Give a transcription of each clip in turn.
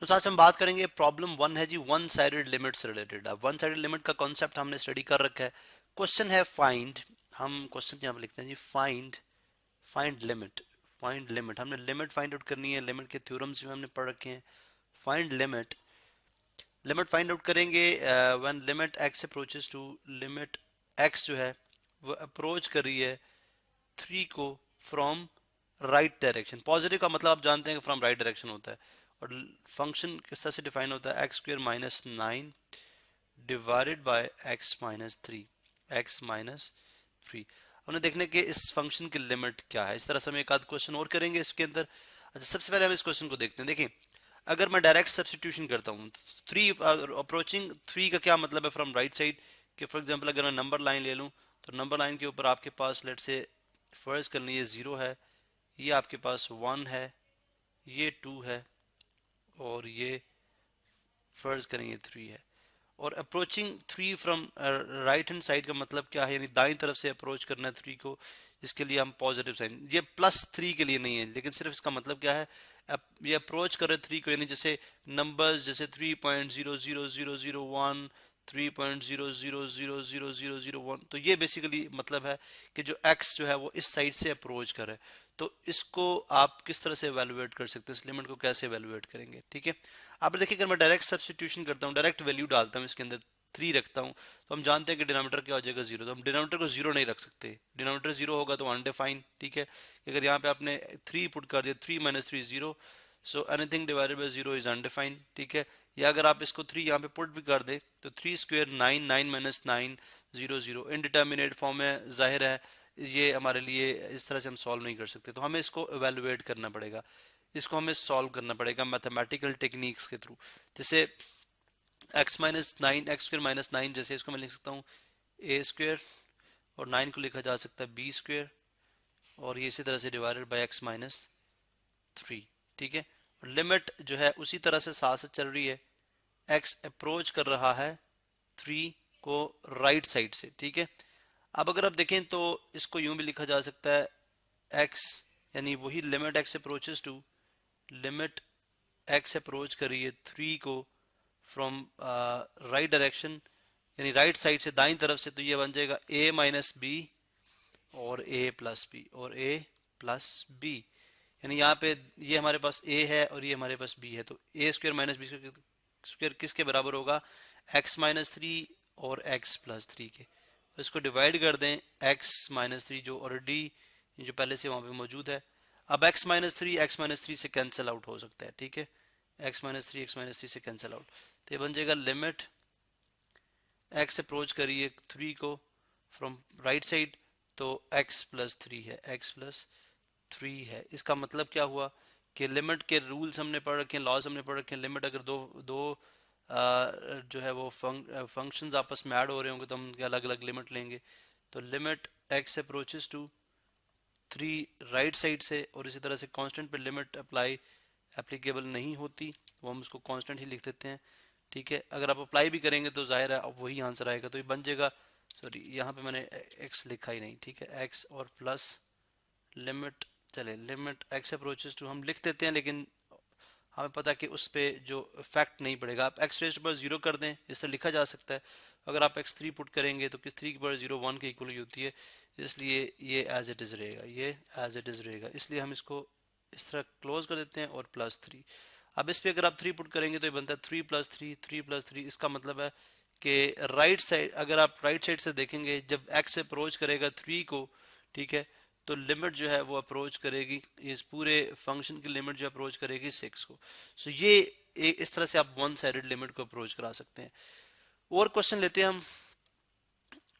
तो आज हम बात करेंगे प्रॉब्लम 1 है जी, वन साइडेड लिमिट से रिलेटेड। अब वन साइडेड लिमिट का कॉन्सेप्ट हमने स्टडी कर रखा है। क्वेश्चन है फाइंड, हम क्वेश्चन यहाँ पे लिखते हैं जी find, find limit. Find limit, हमने लिमिट फाइंड आउट करनी है। लिमिट के थ्योरम्स भी हमने पढ़ रखे हैं। Find limit, limit find out करेंगे when limit x approaches to, limit x जो है वो अप्रोच कर रही है 3 को फ्रॉम राइट डायरेक्शन। पॉजिटिव का मतलब आप जानते हैं कि फ्रॉम राइट डायरेक्शन होता है। और फंक्शन किस तरह से डिफाइन होता है, x square minus 9 divided by x minus three, x minus three. हमने देखने के इस फंक्शन की लिमिट क्या है। इस तरह से हम एक आध क्वेश्चन और करेंगे इसके अंदर। अच्छा, सबसे पहले हम इस क्वेश्चन को देखते हैं। देखिए, अगर मैं डायरेक्ट सब्सटीट्यूशन करता हूँ, थ्री अप्रोचिंग थ्री का क्या मतलब है फ्रॉम राइट साइड, कि फॉर एग्जांपल अगर मैं नंबर लाइन ले लूँ तो नंबर लाइन के ऊपर आपके पास लेट से फर्ज कर लीजिए 0 है, ये आपके पास 1 है, ये 2 है, और ये फर्ज करेंगे 3 है। और approaching 3 from right hand side का मतलब क्या है, यानी दाईं तरफ से अप्रोच करना है 3 को। इसके लिए हम पॉजिटिव साइन, ये +3 के लिए नहीं है, लेकिन सिर्फ इसका मतलब क्या है, ये अप्रोच कर रहे 3 को, यानी जैसे नंबर्स जैसे 3.00001, 3.0000001, तो ये बेसिकली मतलब है कि जो x जो है वो इस साइड से अप्रोच कर रहा है। तो इसको आप किस तरह से एवेलुएट कर सकते हैं, इस लिमिट को कैसे एवेलुएट करेंगे, ठीक है। आप देखिए, अगर मैं डायरेक्ट सब्सटीट्यूशन करता हूँ, डायरेक्ट वैल्यू डालता हूँ इसके अंदर, 3 रखता हूँ, तो हम जानते हैं कि डिनोमिनेटर क्या हो जाएगा 0। तो हम डिनोमिनेटर को 0 नहीं रख सकते, डिनोमिनेटर 0 होगा तो अनडिफाइन, ठीक है। अगर यहाँ पे आपने 3 पुट कर दिया, 3 minus three 0, so anything divided by 0 is undefine, ठीक है। या अगर आप इसको 3 यहाँ पे पुट भी कर दे तो 3 स्क्वेयर 9, 9 माइनस 9 0 0 इनडिटर्मिनेट फॉर्म में, जाहिर है ये हमारे लिए इस तरह से हम सॉल्व नहीं कर सकते। तो हमें इसको एवेलुएट करना पड़ेगा, इसको हमें सॉल्व करना पड़ेगा मैथमेटिकल टेक्निक्स के थ्रू। जैसे x minus nine, x square minus 9, जैसे इसको मैं लिख सकता हूँ ए स्क्वेयर, और 9 को लिखा जा सकता है बी स्क्वेयर, और ये इसी तरह से divided by x minus three, ठीक है। और लिमिट जो है उसी तरह से साथ से चल रही है, एक्स अप्रोच कर रहा है 3 को राइट साइड से, ठीक है। अब अगर आप देखें तो इसको यूं भी लिखा जा सकता है, एक्स यानी वही limit x approaches to, limit x approach करिए 3 को फ्रॉम राइट डायरेक्शन, यानी राइट साइड से दाईं तरफ से, तो ये बन जाएगा a माइनस बी और a प्लस बी और a प्लस बी। यानी यहाँ पे ये हमारे पास a है और ये हमारे पास b है, तो a square minus B square किसके बराबर होगा, x माइनस थ्री और x प्लस थ्री के। तो इसको डिवाइड कर दें, x माइनस थ्री जो ऑलरेडी जो पहले से वहाँ पे मौजूद है। अब x माइनस थ्री से कैंसिल आउट हो सकता है, ठीक है। x माइनस थ्री से कैंसिल आउट, तो ये बन जाएगा लिमिट x अप्रोच करिए 3 को फ्रॉम राइट साइड, तो x प्लस थ्री है, x प्लस थ्री है। इसका मतलब क्या हुआ कि लिमिट के रूल्स हमने पढ़ रखे हैं, लॉज हमने पढ़ रखे हैं। लिमिट अगर दो दो जो है वो फंक्शंस आपस में ऐड हो रहे होंगे तो हम अलग अलग लिमिट लेंगे। तो limit x approaches to 3 right side से, और इसी तरह से कांस्टेंट पे लिमिट अप्लाई एप्लीकेबल नहीं होती, वो हम उसको कांस्टेंट ही लिख देते हैं, ठीक है। अगर आप अप्लाई भी करेंगे तो जाहिर है अब वही आंसर आएगा, तो ये बन जाएगा, सॉरी यहाँ पे मैंने x लिखा ही नहीं, ठीक है। x और प्लस लिमिट, चले लिमिट x अप्रोचेस टू हम लिख देते हैं, लेकिन हमें पता है कि उस पर जो इफेक्ट नहीं पड़ेगा। आप x रेज पर 0 कर दें, इस तरह लिखा जा सकता है। अगर आप x3 पुट करेंगे तो किस 3 की पावर 0 1 के इक्वल ही होती है, इसलिए ये एज इट इज़ रहेगा, ये एज इट इज़ रहेगा। इसलिए हम इसको इस तरह क्लोज कर देते हैं और +3। अब इस पे अगर आप 3 पुट करेंगे तो ये बनता है 3 प्लस थ्री, 3 प्लस थ्री। इसका मतलब है कि राइट साइड, अगर आप राइट साइड से देखेंगे जब x अप्रोच करेगा 3 को, ठीक है, तो लिमिट जो है वो अप्रोच करेगी, इस पूरे फंक्शन की लिमिट जो अप्रोच करेगी 6 को। सो ये इस तरह से आप वन साइडेड लिमिट को अप्रोच करा सकते हैं। और क्वेश्चन लेते हैं हम,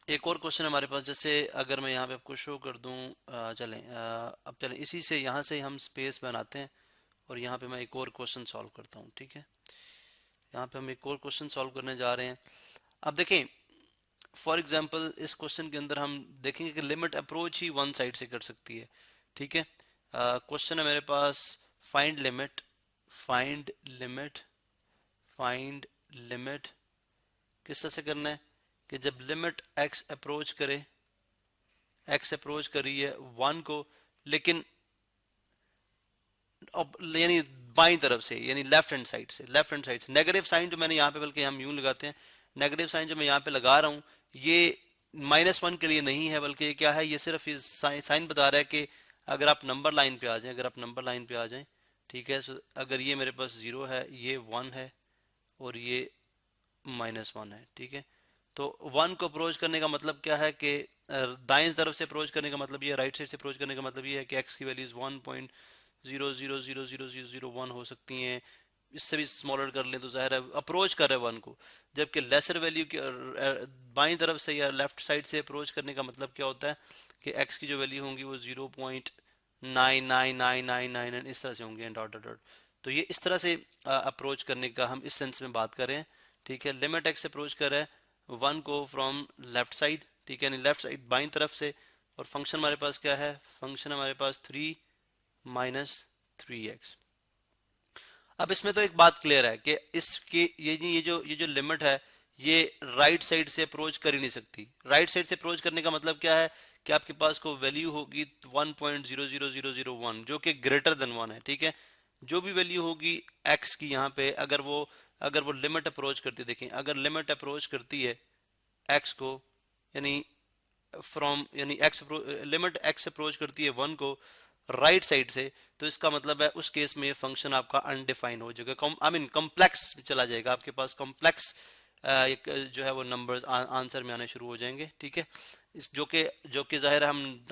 एक और क्वेश्चन हमारे पास, जैसे अगर मैं यहाँ पे आपको शो कर दूँ, अब चलें इसी से यहाँ से हम स्पेस बनाते हैं, और यहाँ पे मैं एक और क्वेश्चन सॉल्व करता हूँ, ठीक है। यहाँ पे हम एक और क्वेश्चन सॉल्व करने जा रहे हैं। अब देखें, फॉर एग्जांपल इस क्वेश्चन के अंदर हम देखेंगे कि लिमिट अप्रोच ही वन साइड से कर सकती है, ठीक है। क्वेश्चन है मेरे पास, find limit, find limit, find limit किस तरह से करना है कि जब लिमिट x अप्रोच करे, x अप्रोच कर रही है 1 को, लेकिन अब यानी बाईं तरफ से यानी लेफ्ट हैंड साइड से, लेफ्ट हैंड साइड से। नेगेटिव साइन जो मैंने यहाँ पे, बल्कि हम यूं लगाते हैं, नेगेटिव साइन जो मैं यहाँ पे लगा रहा हूँ ये -1 के लिए नहीं है, बल्कि ये क्या है, ये सिर्फ इस साइन बता रहा है कि अगर आप नंबर लाइन पे आ जाएं, अगर आप नंबर लाइन पे आ जाएं, ठीक है, सो अगर ये मेरे पास 0 है, ये 1 है और ये -1 है, ठीक है, तो 1 को अप्रोच करने का मतलब क्या है कि दाएं तरफ से अप्रोच करने का मतलब ये, राइट साइड से अप्रोच करने का मतलब ये है कि x की वैल्यूज 1.0000001 हो सकती हैं, इससे भी स्मॉलर कर लें तो जाहिर है अप्रोच कर रहे हैं 1 को। जबकि लेसर वैल्यू की बाईं तरफ से या लेफ्ट साइड से अप्रोच करने का मतलब क्या होता है कि x की जो वैल्यू होंगी वो 0.99999 इस तरह से होंगे, डॉट डॉट डॉट। तो ये इस तरह से अप्रोच करने का हम इस सेंस में बात कर रहे हैं, ठीक है। लिमिट x अप्रोच कर रहा है 1 को फ्रॉम लेफ्ट साइड, ठीक है, यानी लेफ्ट साइड बाईं तरफ से, और फंक्शन हमारे पास क्या है, फंक्शन हमारे पास 3 माइनस 3x। अब इसमें तो एक बात क्लियर है कि इसके ये जो लिमिट है ये राइट साइड से अप्रोच कर ही नहीं सकती। राइट साइड से अप्रोच करने का मतलब क्या है कि आपके पास को वैल्यू होगी 1.00001 जो कि ग्रेटर देन 1 है, ठीक है। जो भी वैल्यू होगी x की यहाँ पे, अगर वो लिमिट अप्रोच करती है, देखें अगर लिमिट अप्रोच करती है x को, यानी यानी लिमिट x अप्रोच करती है 1 को राइट साइड से, तो इसका मतलब है उस केस में फंक्शन आपका अनडिफाइन हो जाएगा, आई मीन कॉम्प्लेक्स चला जाएगा, आपके पास कॉम्प्लेक्स जो है वो नंबर्स आंसर में आने शुरू हो जाएंगे, ठीक है। इस जो कि जाहिर है हम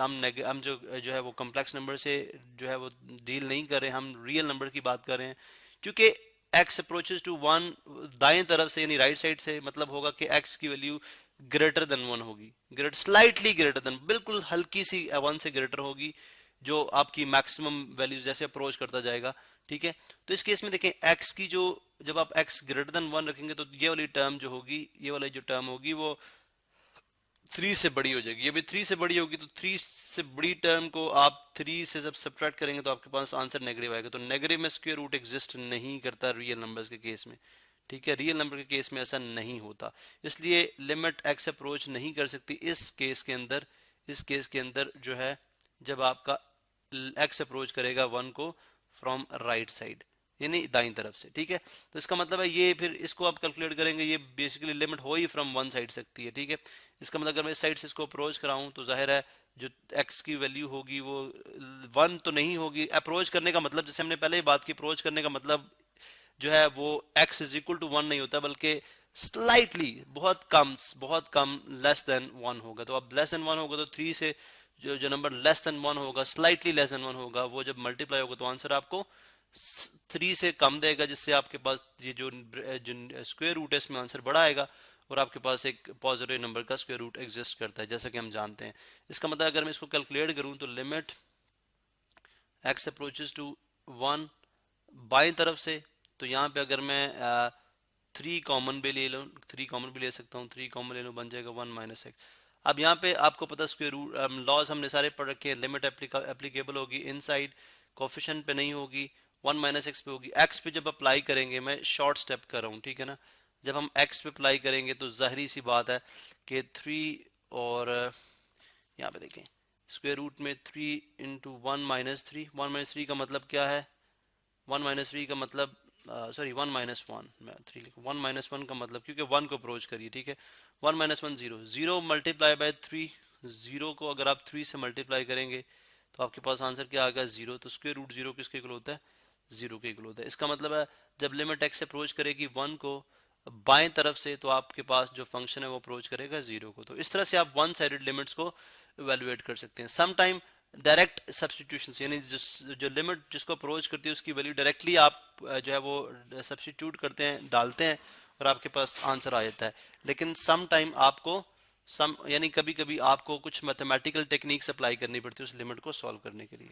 जो है वो कॉम्प्लेक्स नंबर से जो है वो डील नहीं कर रहे हैं, हम रियल नंबर की बात कर रहे हैं। क्योंकि x अप्रोचेस टू 1 दाएं तरफ से यानी राइट साइड से, मतलब होगा कि x की वैल्यू ग्रेटर देन 1 होगी, स्लाइटली ग्रेटर देन, बिल्कुल हल्की सी 1 से ग्रेटर होगी, जो आपकी मैक्सिमम वैल्यूज जैसे अप्रोच करता जाएगा, ठीक है। तो इस केस में देखें x की जो, जब आप x ग्रेटर देन 1 रखेंगे तो ये वाली टर्म जो होगी, ये वाली जो टर्म होगी वो 3 से बड़ी हो जाएगी। ये भी 3 से बड़ी होगी, तो 3 से बड़ी टर्म को आप 3 से जब सब्ट्रैक्ट करेंगे तो आपके पास आंसर नेगेटिव आएगा। तो नेगेटिव में स्क्वायर रूट एग्जिस्ट नहीं करता रियल नंबर्स के केस में, ठीक है। रियल नंबर के केस में ऐसा नहीं होता, इसलिए लिमिट x अप्रोच नहीं कर सकती इस केस के अंदर। इस केस के अंदर जो है जब आपका x अप्रोच करेगा 1 को फ्रॉम राइट साइड यानी दाईं तरफ से, ठीक है। तो इसका मतलब है ये, फिर इसको आप कैलकुलेट करेंगे, ये बेसिकली लिमिट हो ही फ्रॉम 1 साइड सकती है, ठीक है। इसका मतलब अगर मैं इस साइड से इसको अप्रोच कराऊं तो जाहिर है जो x की वैल्यू होगी वो 1 तो नहीं होगी। अप्रोच करने का मतलब, जैसे हमने पहले ही बात की, अप्रोच करने का मतलब जो है वो x इज इक्वल टू 1 नहीं होता, बल्कि स्लाइटली बहुत कम लेस देन 1 होगा। तो अब लेस देन 1 होगा तो 3 से जो नंबर लेस देन 1 होगा, स्लाइटली लेस देन 1 होगा, वो जब मल्टीप्लाई होगा तो आंसर आपको 3 से कम देगा, जिससे आपके पास ये जो स्क्वायर रूट है इसमें आंसर बड़ा आएगा और आपके पास एक पॉजिटिव नंबर का स्क्वायर रूट एग्जिस्ट करता है, जैसा कि हम जानते हैं। इसका मतलब अगर मैं इसको कैलकुलेट करूं तो लिमिट x अप्रोचेस टू 1 बाईं तरफ से, तो यहाँ पे अगर मैं 3 कॉमन भी ले लूँ, 3 कॉमन भी ले सकता हूँ, 3 कॉमन ले लूँ, बन जाएगा 1 माइनस x। अब यहाँ पे आपको पता स्क्वायर रूट लॉज हमने सारे पढ़ रखे हैं, लिमिट एप्लीकेबल होगी इनसाइड, कोफिशिएंट पे नहीं होगी, 1 माइनस एक्स पे होगी। एक्स पे जब अप्लाई करेंगे, मैं शॉर्ट स्टेप कर रहा हूँ, ठीक है ना, जब हम एक्स पे अप्लाई करेंगे तो जाहिर सी बात है कि 3 और यहाँ पे देखें स्क्वायर रूट में 3 इंटू 1 माइनस 3, 1 माइनस 3 का मतलब क्या है, 1 माइनस 3 का मतलब सॉरी 1 माइनस 1, मैं 3 लिखूँ, 1 माइनस 1 का मतलब, क्योंकि 1 को अप्रोच करिए, ठीक है, 1 माइनस 1 0, 0 मल्टीप्लाई बाय 3, 0 को अगर आप 3 से मल्टीप्लाई करेंगे तो आपके पास आंसर क्या आ गया 0। तो स्क्वायर रूट 0 किसके इक्वल होता है, 0 के इक्वल होता है। इसका मतलब है जब लिमिट x अप्रोच करेगी 1 को बाएं तरफ से, तो आपके पास जो फंक्शन है वो अप्रोच करेगा 0 को। तो इस तरह से आप वन साइडेड लिमिट्स को इवेलुएट कर सकते हैं। सम टाइम डायरेक्ट सब्सटीट्यूशन, यानी जो लिमिट जिसको अप्रोच करती है उसकी वैल्यू डायरेक्टली आप जो है वो सब्सटीट्यूट करते हैं, डालते हैं और आपके पास आंसर आ जाता है। लेकिन सम टाइम आपको यानी कभी कभी आपको कुछ मैथमेटिकल टेक्निक्स अप्लाई करनी पड़ती है उस लिमिट को सॉल्व करने के लिए।